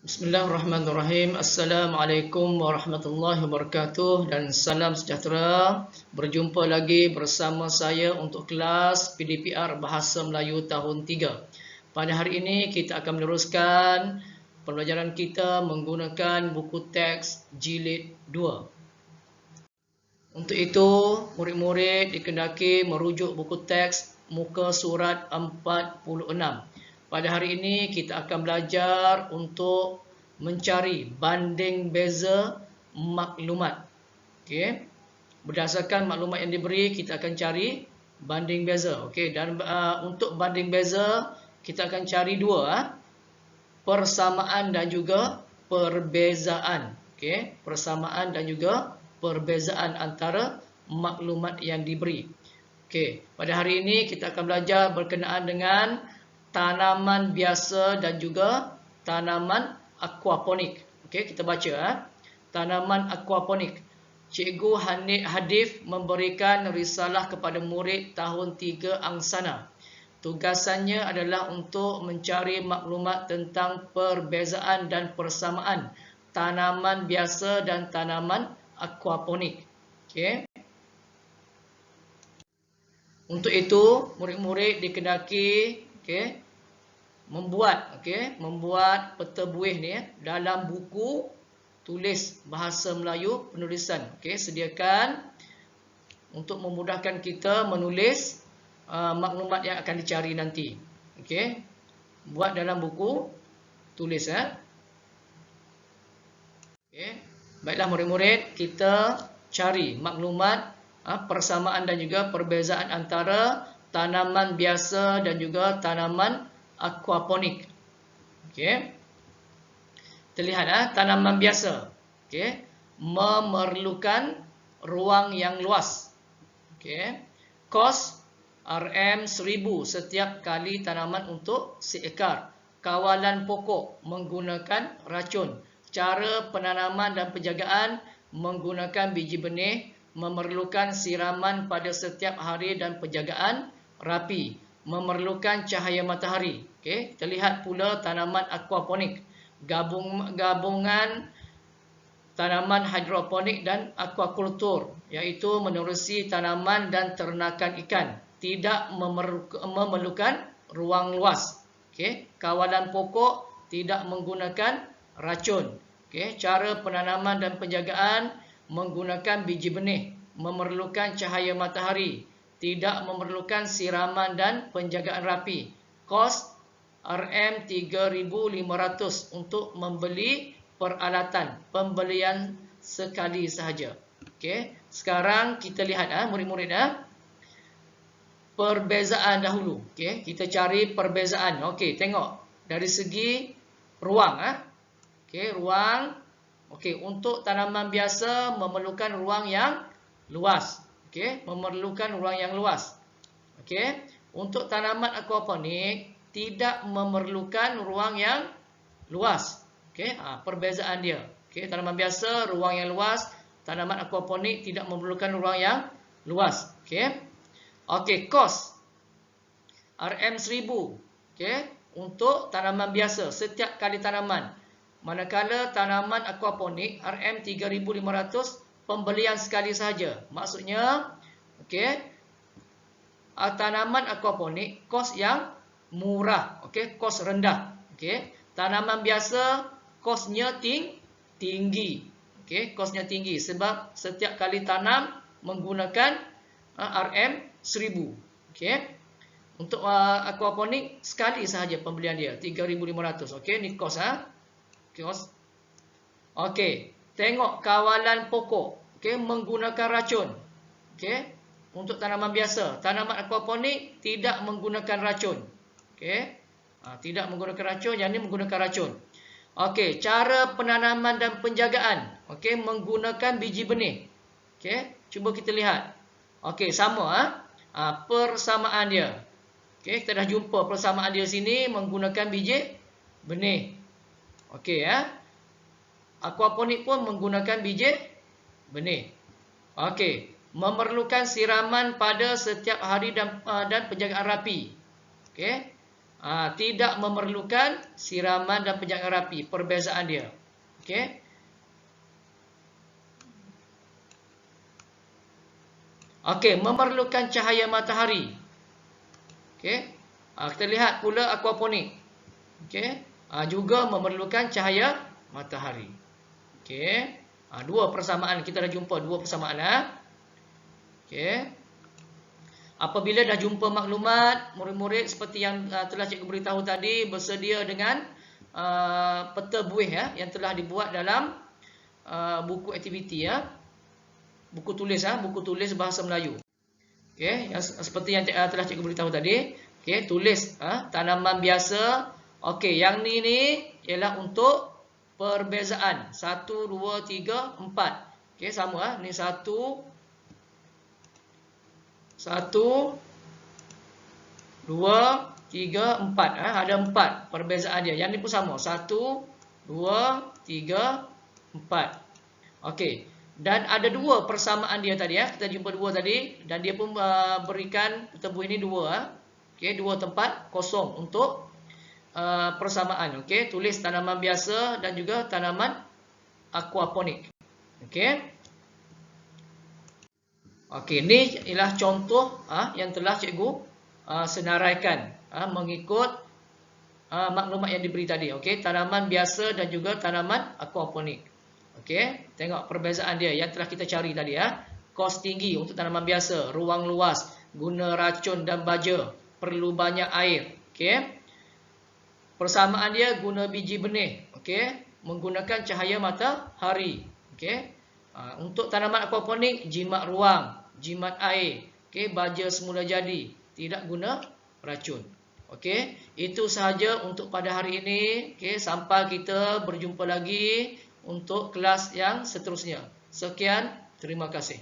Bismillahirrahmanirrahim. Assalamualaikum warahmatullahi wabarakatuh dan salam sejahtera. Berjumpa lagi bersama saya untuk kelas PDPR Bahasa Melayu tahun 3. Pada hari ini kita akan meneruskan pembelajaran kita menggunakan buku teks jilid 2. Untuk itu, murid-murid dikendaki merujuk buku teks muka surat 46. Pada hari ini kita akan belajar untuk mencari banding beza maklumat. Okey. Berdasarkan maklumat yang diberi, kita akan cari banding beza. Okey, dan untuk banding beza kita akan cari dua, persamaan dan juga perbezaan. Okey, persamaan dan juga perbezaan antara maklumat yang diberi. Okey, pada hari ini kita akan belajar berkenaan dengan tanaman biasa dan juga tanaman aquaponik. Okey, kita baca tanaman aquaponik. Cikgu Hadif memberikan risalah kepada murid tahun 3 angsana. Tugasannya adalah untuk mencari maklumat tentang perbezaan dan persamaan tanaman biasa dan tanaman aquaponik. Okey. Untuk itu, murid-murid dikendaki membuat peta buih ni dalam buku tulis bahasa Melayu penulisan. Okey, sediakan untuk memudahkan kita menulis maklumat yang akan dicari nanti. Okey. Buat dalam buku tulis Okey. Baiklah murid-murid, kita cari maklumat persamaan dan juga perbezaan antara tanaman biasa dan juga tanaman aquaponik. Okey. Kita lihat tanaman biasa. Okey, memerlukan ruang yang luas. Okey. Kos RM1000 setiap kali tanaman untuk seekar. Kawalan pokok menggunakan racun. Cara penanaman dan penjagaan menggunakan biji benih, memerlukan siraman pada setiap hari dan penjagaan rapi, memerlukan cahaya matahari. Okey, kita lihat pula tanaman aquaponik. Gabungan tanaman hidroponik dan aquakultur, iaitu menerusi tanaman dan ternakan ikan, tidak memerlukan ruang luas. Okey, kawalan pokok tidak menggunakan racun. Okey, cara penanaman dan penjagaan menggunakan biji benih, memerlukan cahaya matahari, tidak memerlukan siraman dan penjagaan rapi. Kos RM3,500 untuk membeli peralatan, pembelian sekali sahaja. Okey, sekarang kita lihat murid-murid perbezaan dahulu. Okey, kita cari perbezaan. Okey, tengok dari segi ruang Okey, ruang. Okey, untuk tanaman biasa memerlukan ruang yang luas. Okey, memerlukan ruang yang luas. Okey, untuk tanaman aquaponik tidak memerlukan ruang yang luas. Okey, perbezaan dia. Okey, tanaman biasa ruang yang luas, tanaman aquaponik tidak memerlukan ruang yang luas. Okey. Okey, kos RM1000. Okey, untuk tanaman biasa setiap kali tanaman. Manakala tanaman aquaponik RM3,500 pembelian sekali sahaja. Maksudnya, okey, tanaman aquaponik kos yang murah, okey, kos rendah. Okey, tanaman biasa kosnya tinggi. Okey, kosnya tinggi sebab setiap kali tanam menggunakan RM1000. Okey. Untuk aquaponik sekali sahaja pembelian dia, 3,500. Okey, ni kos kos. Okey, tengok kawalan pokok. Okey, menggunakan racun. Okey, untuk tanaman biasa, tanaman aquaponik tidak menggunakan racun. Okey, tidak menggunakan racun, yang ni menggunakan racun. Okey, cara penanaman dan penjagaan. Okey, menggunakan biji benih. Okey, cuba kita lihat. Okey, sama persamaan dia. Okey, kita dah jumpa persamaan dia sini menggunakan biji benih. Okey aquaponik pun menggunakan biji benih. Okey, memerlukan siraman pada setiap hari dan penjagaan rapi. Okey. Tidak memerlukan siraman dan penjagaan rapi. Perbezaan dia. Okey. Okey, memerlukan cahaya matahari. Okey. Kita lihat pula aquaponik. Okey. Juga memerlukan cahaya matahari. Okey. Dua persamaan, kita dah jumpa dua persamaan. Okey. Apabila dah jumpa maklumat, murid-murid seperti yang telah cikgu beritahu tadi, bersedia dengan peta buih yang telah dibuat dalam buku aktiviti buku tulis bahasa Melayu. Okey, yang seperti yang telah cikgu beritahu tadi. Okey, tulis tanaman biasa. Okey, yang ni ialah untuk perbezaan 1 2 3 4. Okey, sama ni 1 2 3 4. Ada 4 perbezaan dia. Yang ni pun sama. 1 2 3 4. Okey. Dan ada dua persamaan dia tadi kita jumpa dua tadi, dan dia pun berikan peta buih ini dua. Okey, dua tempat kosong untuk persamaan. Okey, tulis tanaman biasa dan juga tanaman aquaponik. Okey. Okey, ini ialah contoh yang telah cikgu senaraikan mengikut maklumat yang diberi tadi. Okey, tanaman biasa dan juga tanaman aquaponik. Okey, tengok perbezaan dia yang telah kita cari tadi Kos tinggi untuk tanaman biasa, ruang luas, guna racun dan baja, perlu banyak air. Okey. Persamaan dia guna biji benih. Okey, menggunakan cahaya matahari. Okey. Untuk tanaman aquaponik, jimat ruang, jimat air. Okey, baja semula jadi, tidak guna racun. Okey, itu sahaja untuk pada hari ini. Okey, sampai kita berjumpa lagi untuk kelas yang seterusnya. Sekian, terima kasih.